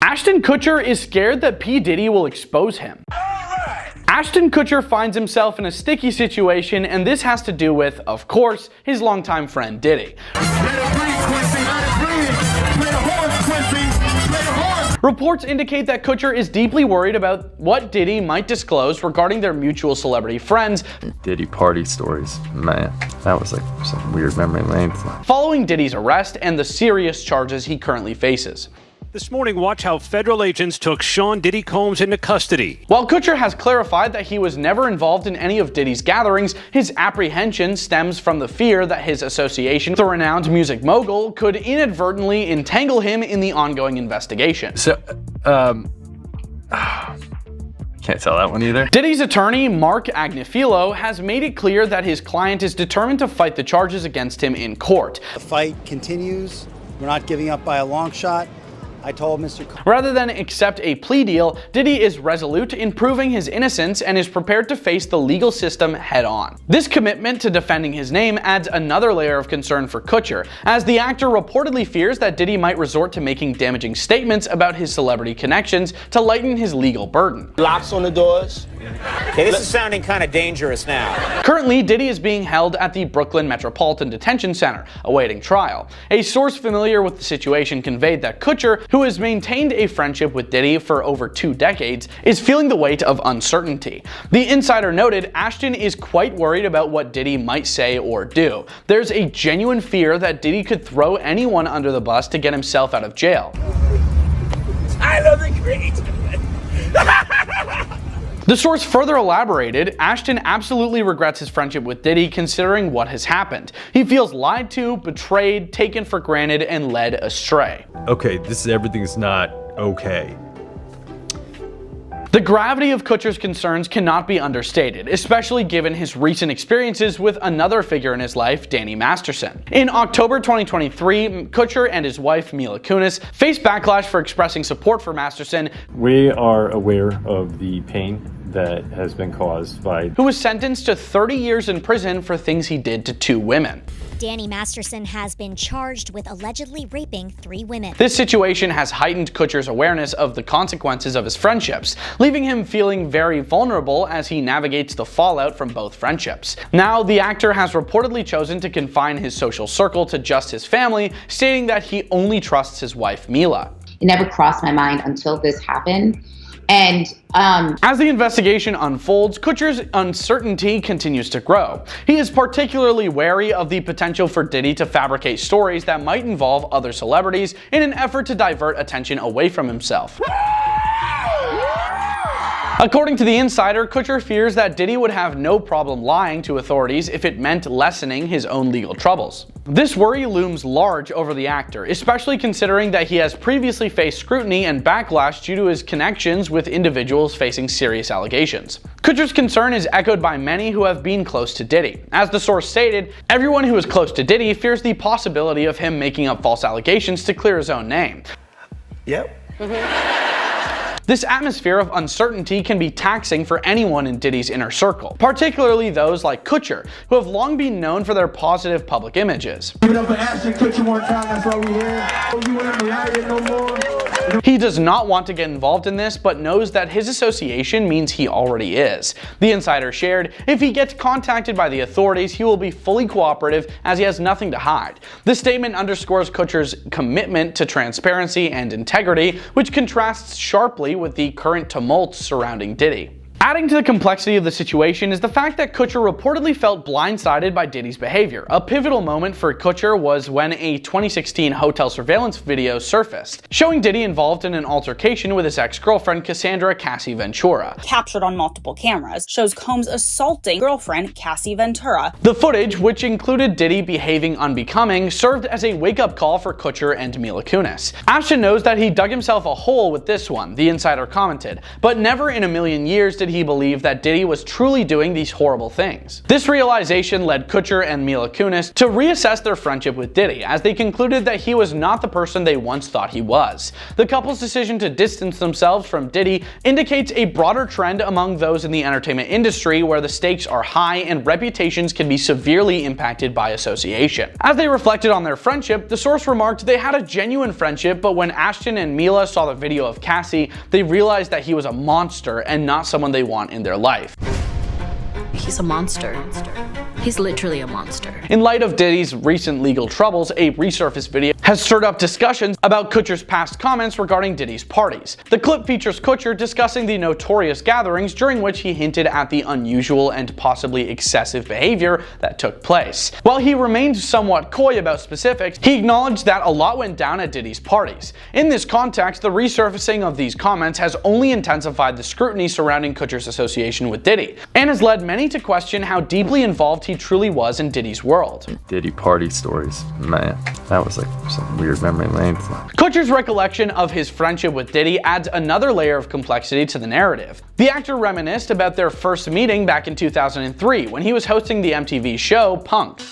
Ashton Kutcher is scared that P. Diddy will expose him. Ashton Kutcher finds himself in a sticky situation, and this has to do with, of course, his longtime friend Diddy. Reports indicate that Kutcher is deeply worried about what Diddy might disclose regarding their mutual celebrity friends. Diddy party stories, man, that was like some weird memory lane. Following Diddy's arrest and the serious charges he currently faces. This morning, watch how federal agents took Sean Diddy Combs into custody. While Kutcher has clarified that he was never involved in any of Diddy's gatherings, his apprehension stems from the fear that his association with the renowned music mogul could inadvertently entangle him in the ongoing investigation. So, can't tell that one either. Diddy's attorney, Mark Agnifilo, has made it clear that his client is determined to fight the charges against him in court. The fight continues. We're not giving up by a long shot. I told Mr. Rather than accept a plea deal, Diddy is resolute in proving his innocence and is prepared to face the legal system head on. This commitment to defending his name adds another layer of concern for Kutcher, as the actor reportedly fears that Diddy might resort to making damaging statements about his celebrity connections to lighten his legal burden. Locks on the doors. Okay, this is sounding kind of dangerous now. Currently, Diddy is being held at the Brooklyn Metropolitan Detention Center, awaiting trial. A source familiar with the situation conveyed that Kutcher, who has maintained a friendship with Diddy for over 2 decades, is feeling the weight of uncertainty. The insider noted Ashton is quite worried about what Diddy might say or do. There's a genuine fear that Diddy could throw anyone under the bus to get himself out of jail. Tyler the Creator. The source further elaborated, Ashton absolutely regrets his friendship with Diddy considering what has happened. He feels lied to, betrayed, taken for granted, and led astray. Okay, everything's not okay. The gravity of Kutcher's concerns cannot be understated, especially given his recent experiences with another figure in his life, Danny Masterson. In October 2023, Kutcher and his wife, Mila Kunis, faced backlash for expressing support for Masterson. We are aware of the pain that has been caused by... who was sentenced to 30 years in prison for things he did to 2 women. Danny Masterson has been charged with allegedly raping 3 women. This situation has heightened Kutcher's awareness of the consequences of his friendships, leaving him feeling very vulnerable as he navigates the fallout from both friendships. Now, the actor has reportedly chosen to confine his social circle to just his family, stating that he only trusts his wife, Mila. It never crossed my mind until this happened. And as the investigation unfolds, Kutcher's uncertainty continues to grow. He is particularly wary of the potential for Diddy to fabricate stories that might involve other celebrities in an effort to divert attention away from himself. According to the insider, Kutcher fears that Diddy would have no problem lying to authorities if it meant lessening his own legal troubles. This worry looms large over the actor, especially considering that he has previously faced scrutiny and backlash due to his connections with individuals facing serious allegations. Kutcher's concern is echoed by many who have been close to Diddy. As the source stated, everyone who is close to Diddy fears the possibility of him making up false allegations to clear his own name. Yep. This atmosphere of uncertainty can be taxing for anyone in Diddy's inner circle, particularly those like Kutcher, who have long been known for their positive public images. Give it up for Ashton Kutcher one time, that's why we here. You ain't married no more. He does not want to get involved in this, but knows that his association means he already is. The insider shared, if he gets contacted by the authorities, he will be fully cooperative as he has nothing to hide. This statement underscores Kutcher's commitment to transparency and integrity, which contrasts sharply with the current tumult surrounding Diddy. Adding to the complexity of the situation is the fact that Kutcher reportedly felt blindsided by Diddy's behavior. A pivotal moment for Kutcher was when a 2016 hotel surveillance video surfaced, showing Diddy involved in an altercation with his ex-girlfriend Cassandra Cassie Ventura. Captured on multiple cameras, shows Combs assaulting girlfriend Cassie Ventura. The footage, which included Diddy behaving unbecoming, served as a wake-up call for Kutcher and Mila Kunis. Ashton knows that he dug himself a hole with this one, the insider commented, but never in a million years did he he believed that Diddy was truly doing these horrible things. This realization led Kutcher and Mila Kunis to reassess their friendship with Diddy, as they concluded that he was not the person they once thought he was. The couple's decision to distance themselves from Diddy indicates a broader trend among those in the entertainment industry, where the stakes are high and reputations can be severely impacted by association. As they reflected on their friendship, the source remarked they had a genuine friendship, but when Ashton and Mila saw the video of Cassie, they realized that he was a monster and not someone they want in their life. He's a monster. He's literally a monster. In light of Diddy's recent legal troubles, a resurfaced video has stirred up discussions about Kutcher's past comments regarding Diddy's parties. The clip features Kutcher discussing the notorious gatherings during which he hinted at the unusual and possibly excessive behavior that took place. While he remained somewhat coy about specifics, he acknowledged that a lot went down at Diddy's parties. In this context, the resurfacing of these comments has only intensified the scrutiny surrounding Kutcher's association with Diddy, and has led many to question how deeply involved he truly was in Diddy's world. Diddy party stories, man, that was like some weird memory lane. Kutcher's recollection of his friendship with Diddy adds another layer of complexity to the narrative. The actor reminisced about their first meeting back in 2003 when he was hosting the MTV show Punk'd.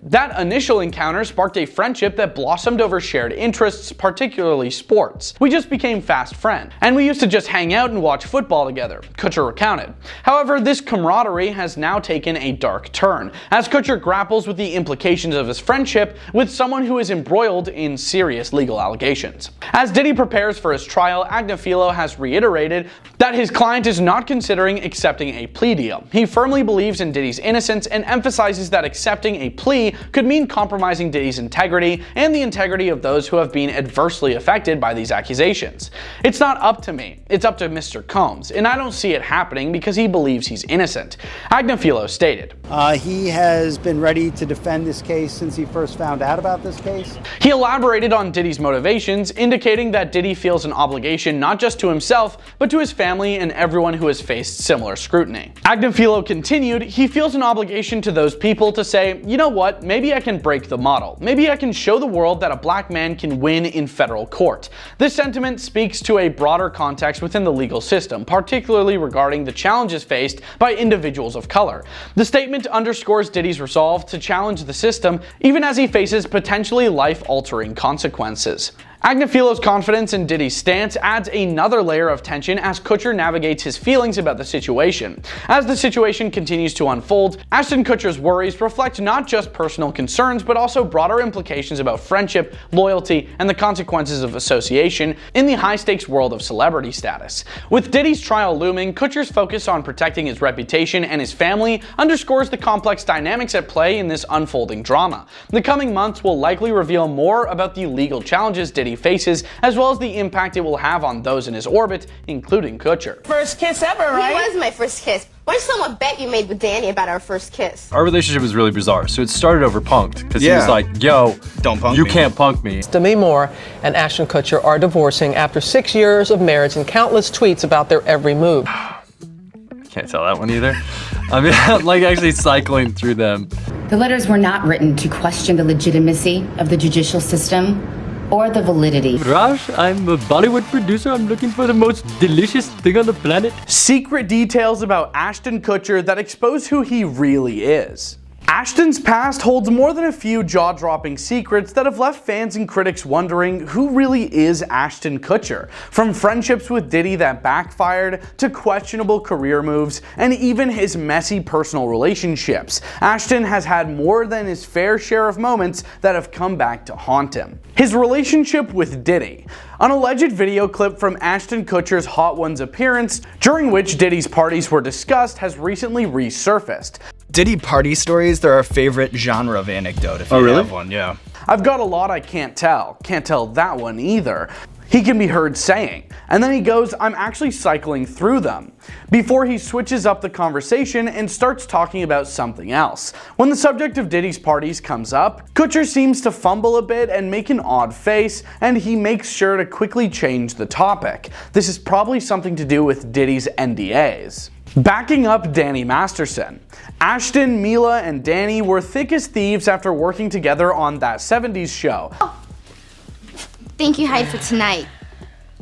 That initial encounter sparked a friendship that blossomed over shared interests, particularly sports. We just became fast friends, and we used to just hang out and watch football together, Kutcher recounted. However, this camaraderie has now taken a dark turn, as Kutcher grapples with the implications of his friendship with someone who is embroiled in serious legal allegations. As Diddy prepares for his trial, Agnifilo has reiterated that his client is not considering accepting a plea deal. He firmly believes in Diddy's innocence and emphasizes that accepting a plea could mean compromising Diddy's integrity and the integrity of those who have been adversely affected by these accusations. It's not up to me, it's up to Mr. Combs, and I don't see it happening because he believes he's innocent, Agnifilo stated. He has been ready to defend this case since he first found out about this case. He elaborated on Diddy's motivations, indicating that Diddy feels an obligation not just to himself, but to his family and everyone who has faced similar scrutiny. Agnifilo continued, he feels an obligation to those people to say, you know what, maybe I can break the model. Maybe I can show the world that a black man can win in federal court. This sentiment speaks to a broader context within the legal system, particularly regarding the challenges faced by individuals of color. The statement underscores Diddy's resolve to challenge the system, even as he faces potentially life-altering consequences. Agnifilo's confidence in Diddy's stance adds another layer of tension as Kutcher navigates his feelings about the situation. As the situation continues to unfold, Ashton Kutcher's worries reflect not just personal concerns, but also broader implications about friendship, loyalty, and the consequences of association in the high-stakes world of celebrity status. With Diddy's trial looming, Kutcher's focus on protecting his reputation and his family underscores the complex dynamics at play in this unfolding drama. The coming months will likely reveal more about the legal challenges Diddy faces, as well as the impact it will have on those in his orbit, including Kutcher. First kiss ever, right? He was my first kiss. Why don't you tell him a bet you made with Danny about our first kiss? Our relationship was really bizarre. So it started over Punk'd, because he was like, yo, don't punk you me. can't punk me. Demi Moore and Ashton Kutcher are divorcing after 6 years of marriage and countless tweets about their every move. Can't tell that one either. I mean, I'm like actually cycling through them. The letters were not written to question the legitimacy of the judicial system or the validity. Raj, I'm a Bollywood producer. I'm looking for the most delicious thing on the planet. Secret details about Ashton Kutcher that expose who he really is. Ashton's past holds more than a few jaw-dropping secrets that have left fans and critics wondering who really is Ashton Kutcher. From friendships with Diddy that backfired, to questionable career moves, and even his messy personal relationships, Ashton has had more than his fair share of moments that have come back to haunt him. His relationship with Diddy. An alleged video clip from Ashton Kutcher's Hot Ones appearance, during which Diddy's parties were discussed, has recently resurfaced. Diddy party stories, they're our favorite genre of anecdote, if you have one, yeah. I've got a lot I can't tell. Can't tell that one either. He can be heard saying. And then he goes, I'm actually cycling through them, before he switches up the conversation and starts talking about something else. When the subject of Diddy's parties comes up, Kutcher seems to fumble a bit and make an odd face, and he makes sure to quickly change the topic. This is probably something to do with Diddy's NDAs. Backing up Danny Masterson. Ashton, Mila, and Danny were thick as thieves after working together on That 70s Show. Thank you, Hyde, for tonight.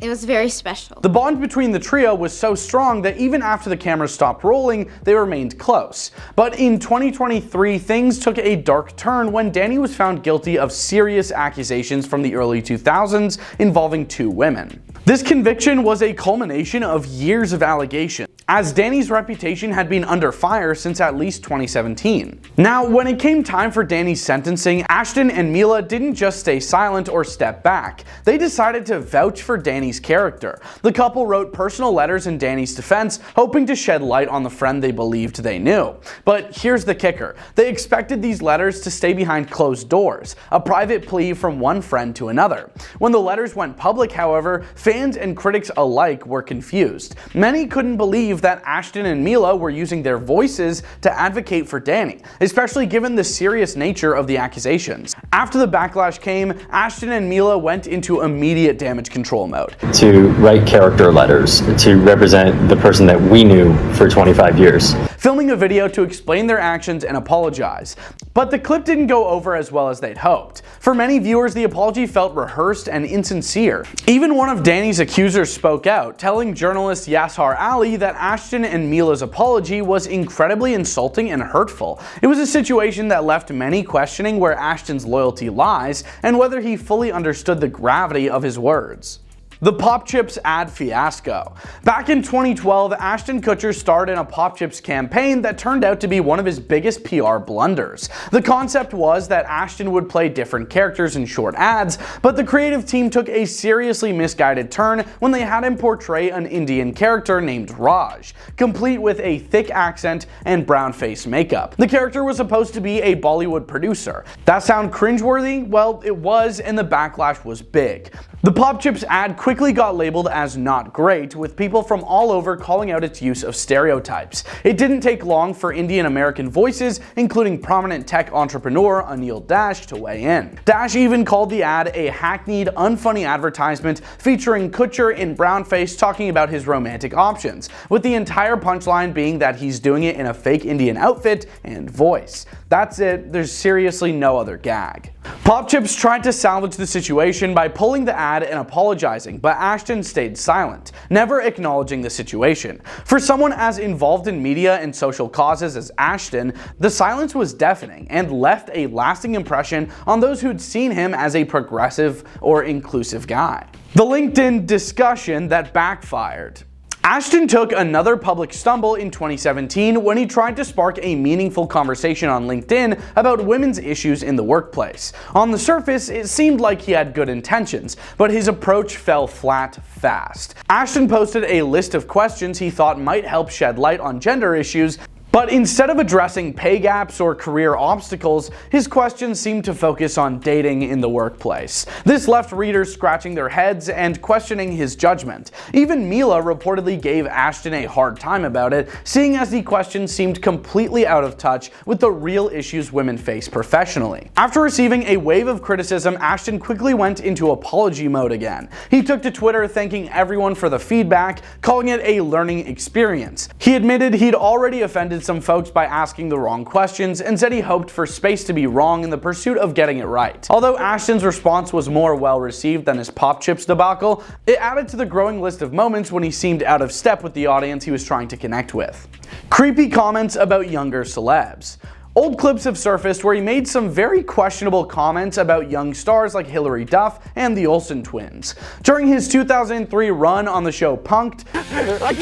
It was very special. The bond between the trio was so strong that even after the cameras stopped rolling, they remained close. But in 2023, things took a dark turn when Danny was found guilty of serious accusations from the early 2000s involving 2 women. This conviction was a culmination of years of allegations, as Danny's reputation had been under fire since at least 2017. Now, when it came time for Danny's sentencing, Ashton and Mila didn't just stay silent or step back. They decided to vouch for Danny's character. The couple wrote personal letters in Danny's defense, hoping to shed light on the friend they believed they knew. But here's the kicker. They expected these letters to stay behind closed doors, a private plea from one friend to another. When the letters went public, however, fans and critics alike were confused. Many couldn't believe that Ashton and Mila were using their voices to advocate for Danny, especially given the serious nature of the accusations. After the backlash came, Ashton and Mila went into immediate damage control mode. To write character letters to represent the person that we knew for 25 years. Filming a video to explain their actions and apologize. But the clip didn't go over as well as they'd hoped. For many viewers, the apology felt rehearsed and insincere. Even one of Danny's accusers spoke out, telling journalist Yashar Ali that Ashton and Mila's apology was incredibly insulting and hurtful. It was a situation that left many questioning where Ashton's loyalty lies and whether he fully understood the gravity of his words. The Pop Chips ad fiasco. Back in 2012, Ashton Kutcher starred in a Pop Chips campaign that turned out to be one of his biggest PR blunders. The concept was that Ashton would play different characters in short ads, but the creative team took a seriously misguided turn when they had him portray an Indian character named Raj, complete with a thick accent and brown face makeup. The character was supposed to be a Bollywood producer. That sound cringeworthy? Well, it was, and the backlash was big. The Pop Chips ad quickly got labeled as not great, with people from all over calling out its use of stereotypes. It didn't take long for Indian American voices, including prominent tech entrepreneur Anil Dash, to weigh in. Dash even called the ad a hackneyed, unfunny advertisement featuring Kutcher in brownface talking about his romantic options, with the entire punchline being that he's doing it in a fake Indian outfit and voice. That's it, there's seriously no other gag. Pop Chips tried to salvage the situation by pulling the ad and apologizing, but Ashton stayed silent, never acknowledging the situation. For someone as involved in media and social causes as Ashton, the silence was deafening and left a lasting impression on those who'd seen him as a progressive or inclusive guy. The LinkedIn discussion that backfired. Ashton took another public stumble in 2017 when he tried to spark a meaningful conversation on LinkedIn about women's issues in the workplace. On the surface, it seemed like he had good intentions, but his approach fell flat fast. Ashton posted a list of questions he thought might help shed light on gender issues, but instead of addressing pay gaps or career obstacles, his questions seemed to focus on dating in the workplace. This left readers scratching their heads and questioning his judgment. Even Mila reportedly gave Ashton a hard time about it, seeing as the questions seemed completely out of touch with the real issues women face professionally. After receiving a wave of criticism, Ashton quickly went into apology mode again. He took to Twitter thanking everyone for the feedback, calling it a learning experience. He admitted he'd already offended some folks by asking the wrong questions and said he hoped for space to be wrong in the pursuit of getting it right. Although Ashton's response was more well received than his Pop Chips debacle, it added to the growing list of moments when he seemed out of step with the audience he was trying to connect with. Creepy comments about younger celebs. Old clips have surfaced where he made some very questionable comments about young stars like Hilary Duff and the Olsen twins. During his 2003 run on the show Punk'd, I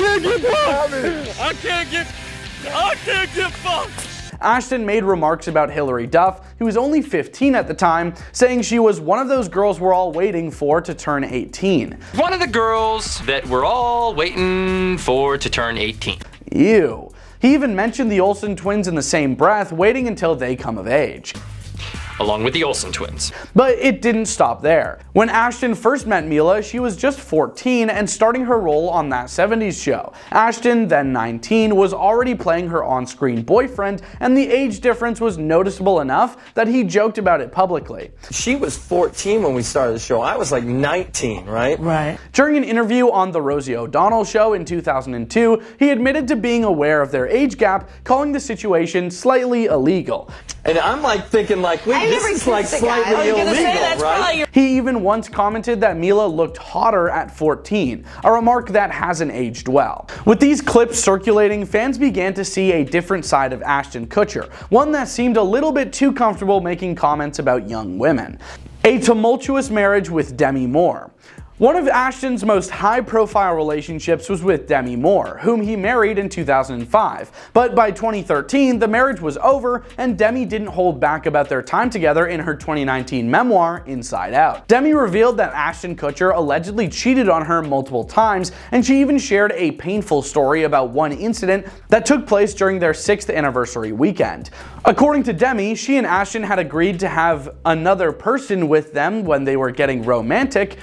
can't get fucked! Ashton made remarks about Hilary Duff, who was only 15 at the time, saying she was one of those girls we're all waiting for to turn 18. One of the girls that we're all waiting for to turn 18. Ew. He even mentioned the Olsen twins in the same breath, waiting until they come of age. Along with the Olsen twins. But it didn't stop there. When Ashton first met Mila, she was just 14 and starting her role on That 70s Show. Ashton, then 19, was already playing her on-screen boyfriend, and the age difference was noticeable enough that he joked about it publicly. She was 14 when we started the show. I was like 19, right? Right. During an interview on The Rosie O'Donnell Show in 2002, he admitted to being aware of their age gap, calling the situation slightly illegal. And I'm like thinking like, we this is like slightly illegal, right? He even once commented that Mila looked hotter at 14, a remark that hasn't aged well. With these clips circulating, fans began to see a different side of Ashton Kutcher, one that seemed a little bit too comfortable making comments about young women. A tumultuous marriage with Demi Moore. One of Ashton's most high-profile relationships was with Demi Moore, whom he married in 2005. But by 2013, the marriage was over, and Demi didn't hold back about their time together in her 2019 memoir, Inside Out. Demi revealed that Ashton Kutcher allegedly cheated on her multiple times, and she even shared a painful story about one incident that took place during their 6th anniversary weekend. According to Demi, she and Ashton had agreed to have another person with them when they were getting romantic,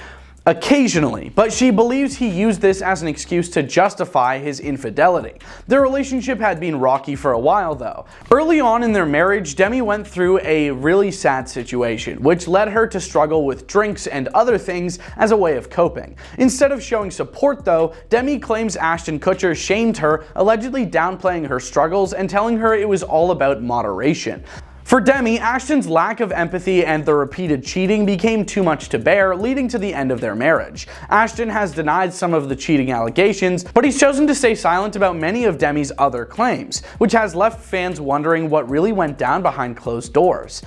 occasionally, but she believes he used this as an excuse to justify his infidelity. Their relationship had been rocky for a while though. Early on in their marriage, Demi went through a really sad situation, which led her to struggle with drinks and other things as a way of coping. Instead of showing support though, Demi claims Ashton Kutcher shamed her, allegedly downplaying her struggles and telling her it was all about moderation. For Demi, Ashton's lack of empathy and the repeated cheating became too much to bear, leading to the end of their marriage. Ashton has denied some of the cheating allegations, but he's chosen to stay silent about many of Demi's other claims, which has left fans wondering what really went down behind closed doors.